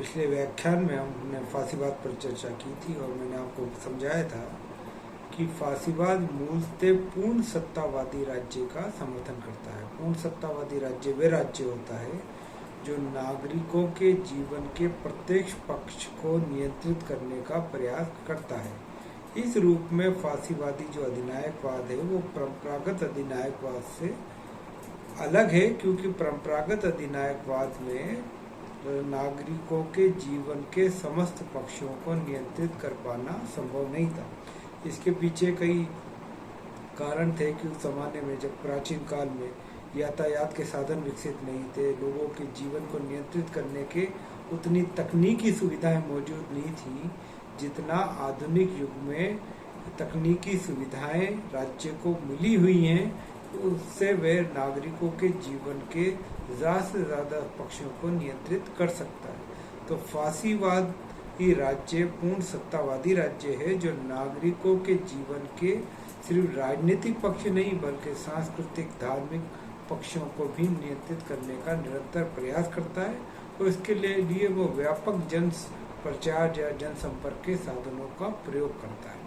पिछले व्याख्यान में हमने फासीवाद पर चर्चा की थी और मैंने आपको समझाया था कि फासीवाद मूलतः पूर्ण सत्तावादी राज्य का समर्थन करता है। पूर्ण सत्तावादी राज्य वे राज्य होता है जो नागरिकों के जीवन के प्रत्येक पक्ष को नियंत्रित करने का प्रयास करता है। इस रूप में फासीवादी जो अधिनायकवाद है वो परंपरागत अधिनायकवाद से अलग है, क्योंकि परंपरागत अधिनायकवाद में नागरिकों के जीवन के समस्त पक्षों को नियंत्रित कर पाना संभव नहीं था। इसके पीछे कई कारण थे कि उस जमाने में, जब प्राचीन काल में यातायात के साधन विकसित नहीं थे, लोगों के जीवन को नियंत्रित करने के उतनी तकनीकी सुविधाएं मौजूद नहीं थी जितना आधुनिक युग में तकनीकी सुविधाएं राज्य को मिली हुई हैं। उससे वे नागरिकों के जीवन के ज़्यादा से ज़्यादा पक्षों को नियंत्रित कर सकता है। तो फासीवाद ही राज्य पूर्ण सत्तावादी राज्य है जो नागरिकों के जीवन के सिर्फ राजनीतिक पक्ष नहीं बल्कि सांस्कृतिक धार्मिक पक्षों को भी नियंत्रित करने का निरंतर प्रयास करता है और इसके लिए वो व्यापक जन प्रचार या जनसंपर्क के साधनों का प्रयोग करता है।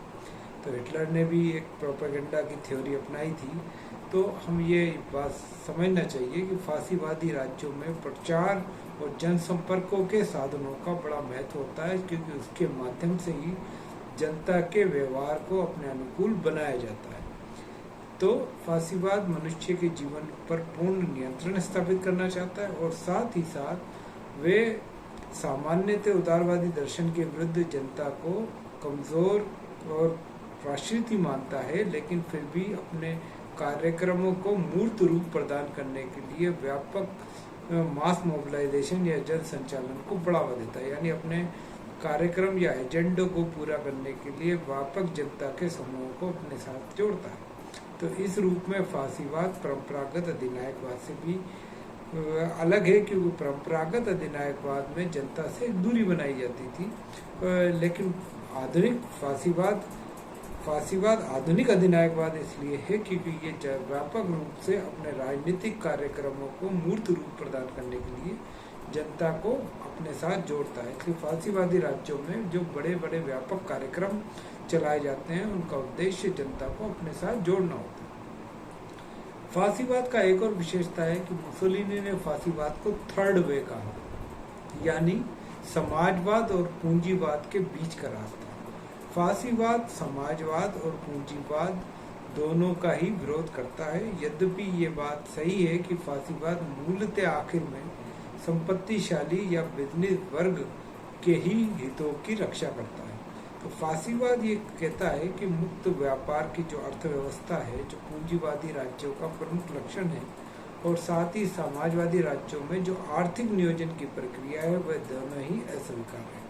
तो हिटलर ने भी एक प्रोपेगेंडा की थ्योरी अपनाई थी। तो हम ये बात समझना चाहिए कि फासीवादी राज्यों में प्रचार और जनसंपर्कों के साधनों का बड़ा महत्व होता है, क्योंकि उसके माध्यम से ही जनता के व्यवहार को अपने अनुकूल बनाया जाता है। तो फासीवाद मनुष्य के जीवन पर पूर्ण नियंत्रण स्थापित करना चाहता है और साथ ही साथ वे सामान्यतः उदारवादी दर्शन के विरुद्ध जनता को कमजोर और राष्ट्रीय मानता है, लेकिन फिर भी अपने कार्यक्रमों को मूर्त रूप प्रदान करने के लिए व्यापक मास मोबिलाइजेशन या जन संचालन को बढ़ावा देता है। यानी अपने कार्यक्रम या एजेंडों को पूरा करने के लिए व्यापक जनता के समूहों को अपने साथ जोड़ता है। तो इस रूप में फासीवाद परंपरागत अधिनायकवाद से भी अलग है, क्योंकि परंपरागत अधिनायकवाद में जनता से दूरी बनाई जाती थी, लेकिन आधुनिक फासीवाद आधुनिक अधिनायकवाद इसलिए है क्योंकि ये व्यापक रूप से अपने राजनीतिक कार्यक्रमों को मूर्त रूप प्रदान करने के लिए जनता को अपने साथ जोड़ता है। इसलिए फासीवादी राज्यों में जो बड़े बड़े व्यापक कार्यक्रम चलाए जाते हैं उनका उद्देश्य जनता को अपने साथ जोड़ना होता है। फासीवाद का एक और विशेषता है कि मुसोलिनी ने फासीवाद को थर्ड वे कहा, यानी समाजवाद और पूंजीवाद के बीच का रास्ता। फासीवाद समाजवाद और पूंजीवाद दोनों का ही विरोध करता है। यद्यपि ये बात सही है कि फासीवाद मूलतः आखिर में संपत्तिशाली या बिजनेस वर्ग के ही हितों की रक्षा करता है। तो फासीवाद ये कहता है कि मुक्त व्यापार की जो अर्थव्यवस्था है, जो पूंजीवादी राज्यों का प्रमुख लक्षण है, और साथ ही समाजवादी राज्यों में जो आर्थिक नियोजन की प्रक्रिया है, वह दोनों ही अस्वीकार है।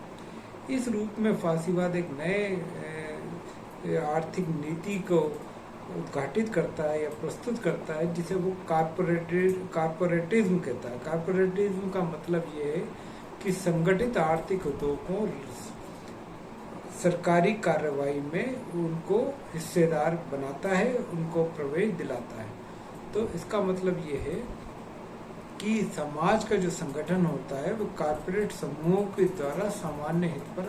इस रूप में फासीवाद एक नए आर्थिक नीति को उद्घाटित करता है या प्रस्तुत करता है, जिसे वो कारपोरेटिज्म कहता है। कारपोरेटिज्म का मतलब ये है कि संगठित आर्थिक हितों को सरकारी कार्रवाई में उनको हिस्सेदार बनाता है, उनको प्रवेश दिलाता है। तो इसका मतलब ये है कि समाज का जो संगठन होता है वो कारपोरेट समूहों के द्वारा सामान्य हित पर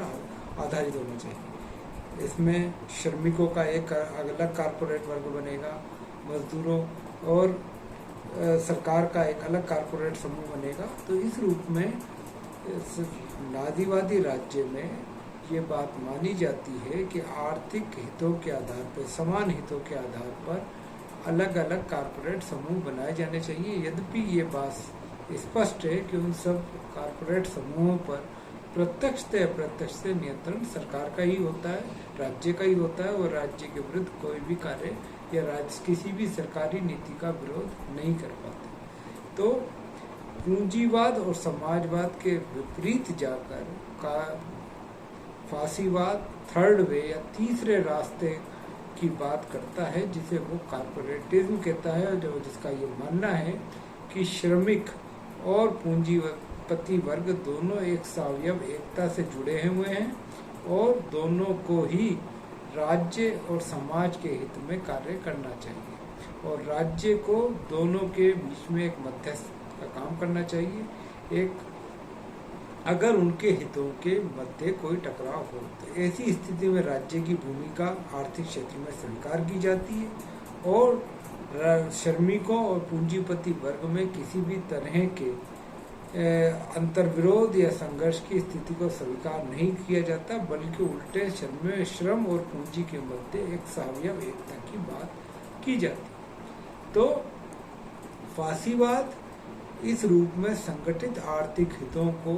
आधारित होना चाहिए। इसमें श्रमिकों का एक अलग कारपोरेट वर्ग बनेगा, मजदूरों और सरकार का एक अलग कारपोरेट समूह बनेगा। तो इस रूप में नाजीवादी राज्य में ये बात मानी जाती है कि आर्थिक हितों के आधार पर, समान हितों के आधार पर अलग अलग कारपोरेट समूह बनाए जाने चाहिए। यद्यपि ये बात स्पष्ट है कि उन सब कारपोरेट समूहों पर प्रत्यक्ष से अप्रत्यक्ष से नियंत्रण सरकार का ही होता है, राज्य का ही होता है, और राज्य के विरुद्ध कोई भी कार्य या राज्य किसी भी सरकारी नीति का विरोध नहीं कर पाते। तो पूंजीवाद और समाजवाद के विपरीत जाकर का फासीवाद थर्ड वे या तीसरे रास्ते की बात करता है, जिसे वो कारपोरेटिज्म कहता है, जो जिसका ये मानना है कि श्रमिक और पूंजीपति वर्ग दोनों एक सावयव एकता से जुड़े हुए हैं और दोनों को ही राज्य और समाज के हित में कार्य करना चाहिए, और राज्य को दोनों के बीच में एक मध्यस्थ का काम करना चाहिए। एक अगर उनके हितों के मध्य कोई टकराव हो। तो ऐसी स्थिति में राज्य की भूमिका आर्थिक क्षेत्र में स्वीकार की जाती है और श्रमिकों और पूंजीपति वर्ग में किसी भी तरह के अंतर्विरोध या संघर्ष की स्थिति को स्वीकार नहीं किया जाता, बल्कि उल्टे श्रम और पूंजी के मध्य एक सहाव्य एकता की बात की जाती। तो फासीवाद इस रूप में संगठित आर्थिक हितों को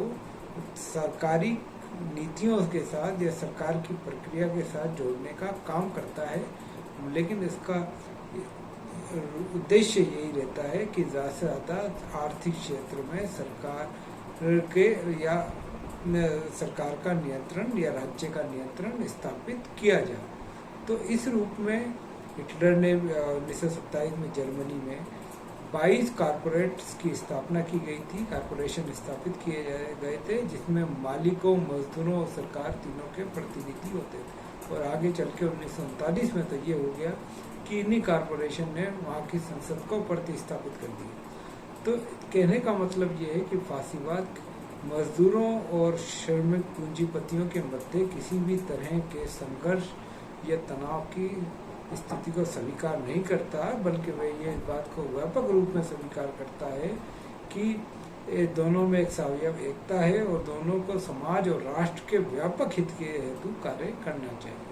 सरकारी नीतियों के साथ या सरकार की प्रक्रिया के साथ जोड़ने का काम करता है, लेकिन इसका उद्देश्य यही रहता है कि ज़्यादा से ज़्यादा आर्थिक क्षेत्र में सरकार के या सरकार का नियंत्रण या राज्य का नियंत्रण स्थापित किया जाए। तो इस रूप में हिटलर ने 1927 में जर्मनी में 22 कॉरपोरेट्स की स्थापना की गई थी, कॉरपोरेशन स्थापित किए गए थे, जिसमें मालिकों, मजदूरों और सरकार तीनों के प्रतिनिधि होते थे। और आगे चल के 1939 में तो ये हो गया कि इन्हीं कॉरपोरेशन ने वहाँ की संसद को प्रतिस्थापित कर दिया। तो कहने का मतलब ये है कि फासीवाद मजदूरों और श्रमिक पूंजीपतियों के मध्य किसी भी तरह के संघर्ष या तनाव की स्थिति को स्वीकार नहीं करता, बल्कि वह ये बात को व्यापक रूप में स्वीकार करता है कि दोनों में एक सहाव्य एकता है और दोनों को समाज और राष्ट्र के व्यापक हित के हेतु कार्य करना चाहिए।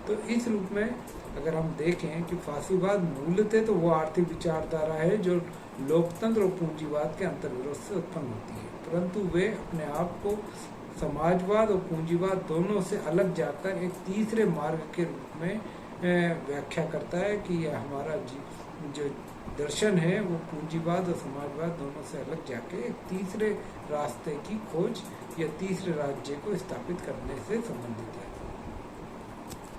तो इस रूप में अगर हम देखें कि फासीवाद मूलतः तो वो आर्थिक विचारधारा है जो लोकतंत्र और पूंजीवाद के अंतर्विरोध से उत्पन्न होती है, परंतु वे अपने आप को समाजवाद और पूंजीवाद दोनों से अलग जाकर एक तीसरे मार्ग के रूप में व्याख्या करता है कि यह हमारा जो दर्शन है वो पूंजीवाद और समाजवाद दोनों से अलग जाके एक तीसरे रास्ते की खोज या तीसरे राज्य को स्थापित करने से संबंधित है।